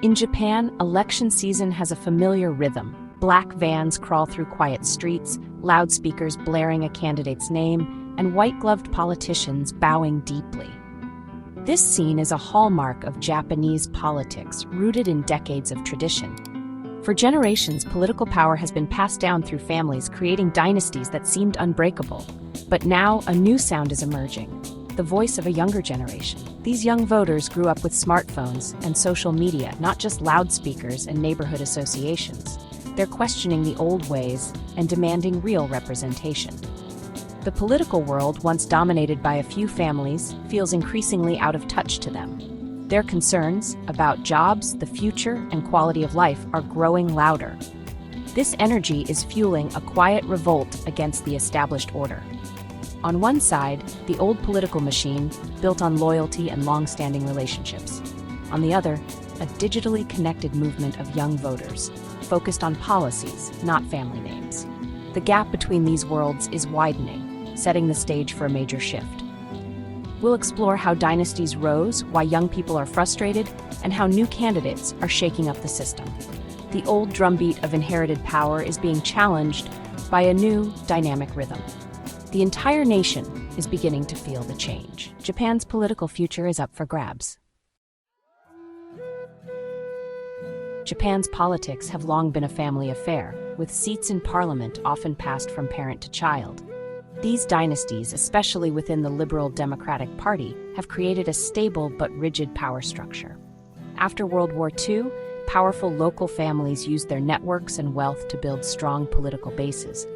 In Japan, election season has a familiar rhythm. Black vans crawl through quiet streets, loudspeakers blaring a candidate's name, and white-gloved politicians bowing deeply. This scene is a hallmark of Japanese politics, rooted in decades of tradition. For generations, political power has been passed down through families, creating dynasties that seemed unbreakable. But now, a new sound is emerging, the voice of a younger generation. These young voters grew up with smartphones and social media, not just loudspeakers and neighborhood associations. They're questioning the old ways and demanding real representation. The political world, once dominated by a few families, feels increasingly out of touch to them. Their concerns about jobs, the future, and quality of life are growing louder. This energy is fueling a quiet revolt against the established order. On one side, the old political machine, built on loyalty and long-standing relationships. On the other, a digitally connected movement of young voters, focused on policies, not family names. The gap between these worlds is widening, setting the stage for a major shift. We'll explore how dynasties rose, why young people are frustrated, and how new candidates are shaking up the system. The old drumbeat of inherited power is being challenged by a new, dynamic rhythm. The entire nation is beginning to feel the change. Japan's political future is up for grabs. Japan's politics have long been a family affair, with seats in parliament often passed from parent to child. These dynasties, especially within the Liberal Democratic Party, have created a stable but rigid power structure. After World War II, powerful local families used their networks and wealth to build strong political bases.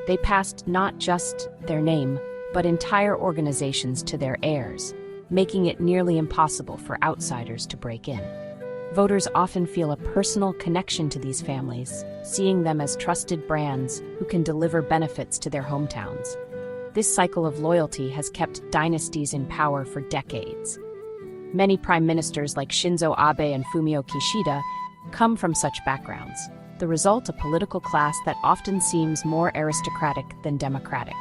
They passed not just their name, but entire organizations to their heirs, making it nearly impossible for outsiders to break in. Voters often feel a personal connection to these families, seeing them as trusted brands who can deliver benefits to their hometowns. This cycle of loyalty has kept dynasties in power for decades. Many prime ministers like Shinzo Abe and Fumio Kishida come from such backgrounds. The result, a political class that often seems more aristocratic than democratic.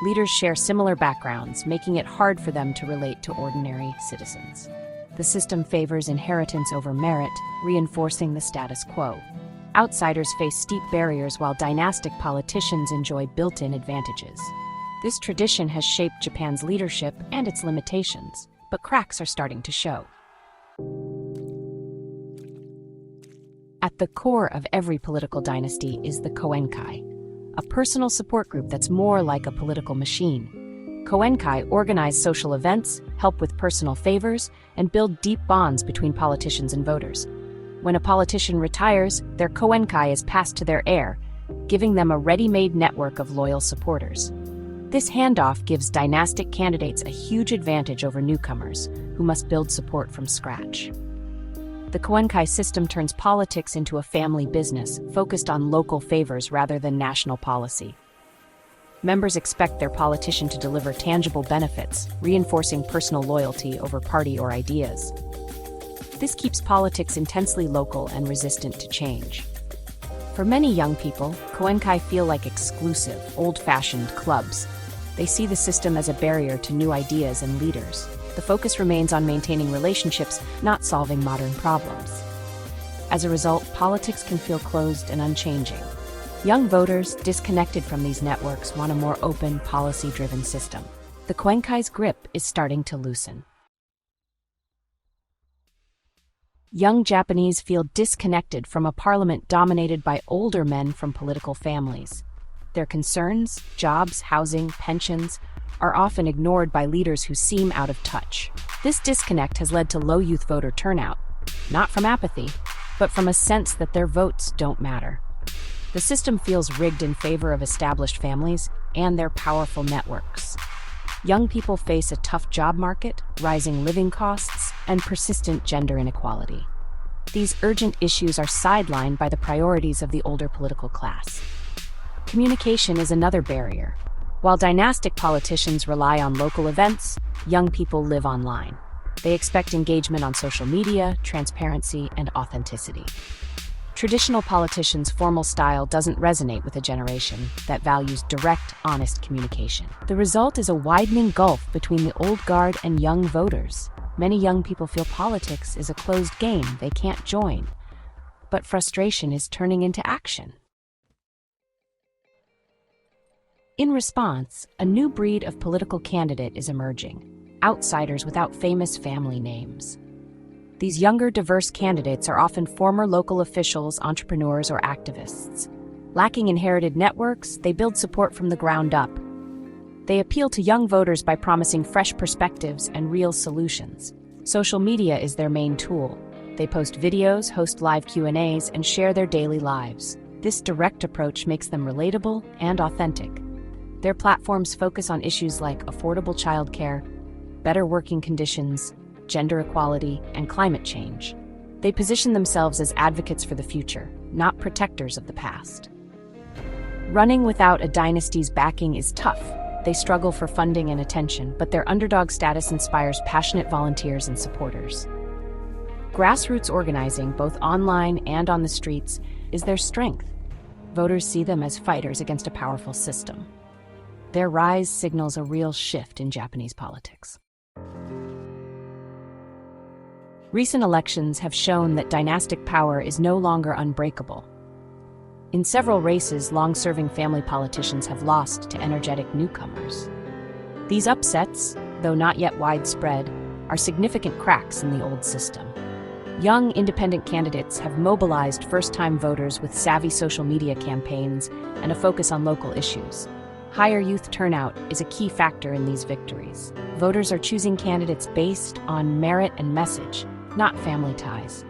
Leaders share similar backgrounds, making it hard for them to relate to ordinary citizens. The system favors inheritance over merit, reinforcing the status quo. Outsiders face steep barriers while dynastic politicians enjoy built-in advantages. This tradition has shaped Japan's leadership and its limitations, but cracks are starting to show. At the core of every political dynasty is the koenkai, a personal support group that's more like a political machine. Koenkai organize social events, help with personal favors, and build deep bonds between politicians and voters. When a politician retires, their koenkai is passed to their heir, giving them a ready-made network of loyal supporters. This handoff gives dynastic candidates a huge advantage over newcomers, who must build support from scratch. The koenkai system turns politics into a family business, focused on local favors rather than national policy. Members expect their politician to deliver tangible benefits, reinforcing personal loyalty over party or ideas. This keeps politics intensely local and resistant to change. For many young people, koenkai feel like exclusive, old-fashioned clubs. They see the system as a barrier to new ideas and leaders. The focus remains on maintaining relationships, not solving modern problems. As a result, politics can feel closed and unchanging. Young voters, disconnected from these networks, want a more open, policy-driven system. The koenkai's grip is starting to loosen. Young Japanese feel disconnected from a parliament dominated by older men from political families. Their concerns, jobs, housing, pensions, are often ignored by leaders who seem out of touch. This disconnect has led to low youth voter turnout, not from apathy, but from a sense that their votes don't matter. The system feels rigged in favor of established families and their powerful networks. Young people face a tough job market, rising living costs, and persistent gender inequality. These urgent issues are sidelined by the priorities of the older political class. Communication is another barrier. While dynastic politicians rely on local events, young people live online. They expect engagement on social media, transparency, and authenticity. Traditional politicians' formal style doesn't resonate with a generation that values direct, honest communication. The result is a widening gulf between the old guard and young voters. Many young people feel politics is a closed game they can't join, but frustration is turning into action. In response, a new breed of political candidate is emerging: outsiders without famous family names. These younger, diverse candidates are often former local officials, entrepreneurs, or activists. Lacking inherited networks, they build support from the ground up. They appeal to young voters by promising fresh perspectives and real solutions. Social media is their main tool. They post videos, host live Q&As, and share their daily lives. This direct approach makes them relatable and authentic. Their platforms focus on issues like affordable childcare, better working conditions, gender equality, and climate change. They position themselves as advocates for the future, not protectors of the past. Running without a dynasty's backing is tough. They struggle for funding and attention, but their underdog status inspires passionate volunteers and supporters. Grassroots organizing, both online and on the streets, is their strength. Voters see them as fighters against a powerful system. Their rise signals a real shift in Japanese politics. Recent elections have shown that dynastic power is no longer unbreakable. In several races, long-serving family politicians have lost to energetic newcomers. These upsets, though not yet widespread, are significant cracks in the old system. Young, independent candidates have mobilized first-time voters with savvy social media campaigns and a focus on local issues. Higher youth turnout is a key factor in these victories. Voters are choosing candidates based on merit and message, not family ties.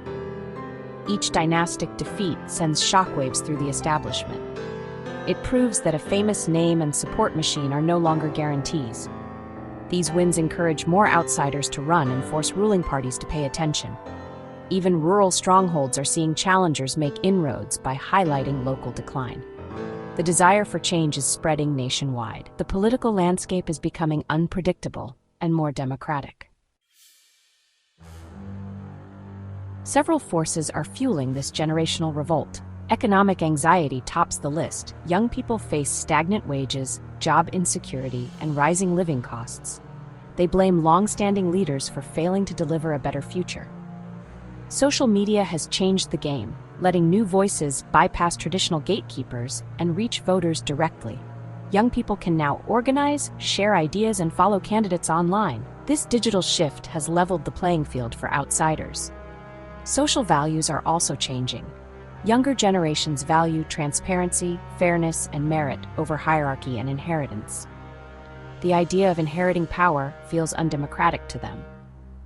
Each dynastic defeat sends shockwaves through the establishment. It proves that a famous name and support machine are no longer guarantees. These wins encourage more outsiders to run and force ruling parties to pay attention. Even rural strongholds are seeing challengers make inroads by highlighting local decline. The desire for change is spreading nationwide. The political landscape is becoming unpredictable and more democratic. Several forces are fueling this generational revolt. Economic anxiety tops the list. Young people face stagnant wages, job insecurity, and rising living costs. They blame long-standing leaders for failing to deliver a better future. Social media has changed the game, letting new voices bypass traditional gatekeepers and reach voters directly. Young people can now organize, share ideas, and follow candidates online. This digital shift has leveled the playing field for outsiders. Social values are also changing. Younger generations value transparency, fairness, and merit over hierarchy and inheritance. The idea of inheriting power feels undemocratic to them.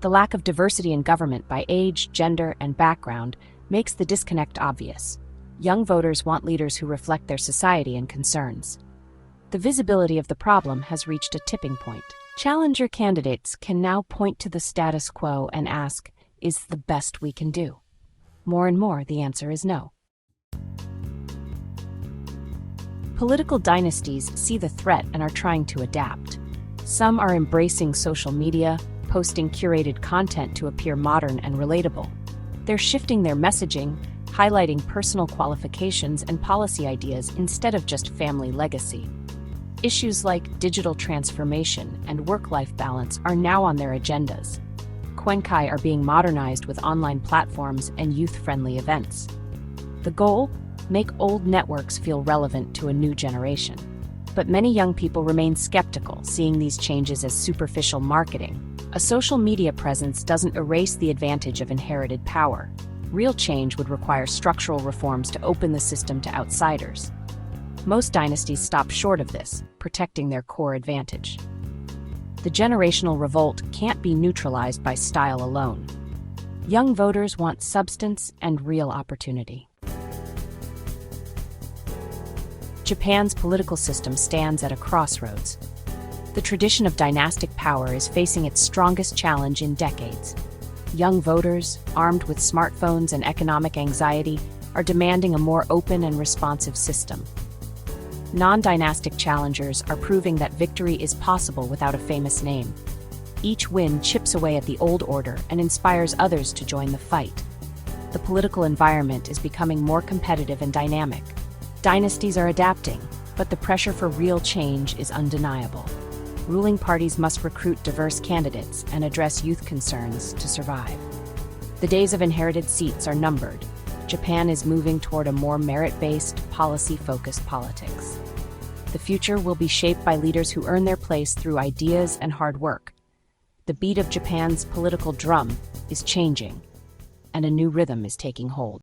The lack of diversity in government by age, gender, and background makes the disconnect obvious. Young voters want leaders who reflect their society and concerns. The visibility of the problem has reached a tipping point. Challenger candidates can now point to the status quo and ask, "Is the best we can do?" More and more, the answer is no. Political dynasties see the threat and are trying to adapt. Some are embracing social media, posting curated content to appear modern and relatable. They're shifting their messaging, highlighting personal qualifications and policy ideas instead of just family legacy. Issues like digital transformation and work-life balance are now on their agendas. Kwenkai are being modernized with online platforms and youth-friendly events. The goal? Make old networks feel relevant to a new generation. But many young people remain skeptical, seeing these changes as superficial marketing. A social media presence doesn't erase the advantage of inherited power. Real change would require structural reforms to open the system to outsiders. Most dynasties stop short of this, protecting their core advantage. The generational revolt can't be neutralized by style alone. Young voters want substance and real opportunity. Japan's political system stands at a crossroads. The tradition of dynastic power is facing its strongest challenge in decades. Young voters, armed with smartphones and economic anxiety, are demanding a more open and responsive system. Non-dynastic challengers are proving that victory is possible without a famous name. Each win chips away at the old order and inspires others to join the fight. The political environment is becoming more competitive and dynamic. Dynasties are adapting, but the pressure for real change is undeniable. Ruling parties must recruit diverse candidates and address youth concerns to survive. The days of inherited seats are numbered. Japan is moving toward a more merit-based, policy-focused politics. The future will be shaped by leaders who earn their place through ideas and hard work. The beat of Japan's political drum is changing, and a new rhythm is taking hold.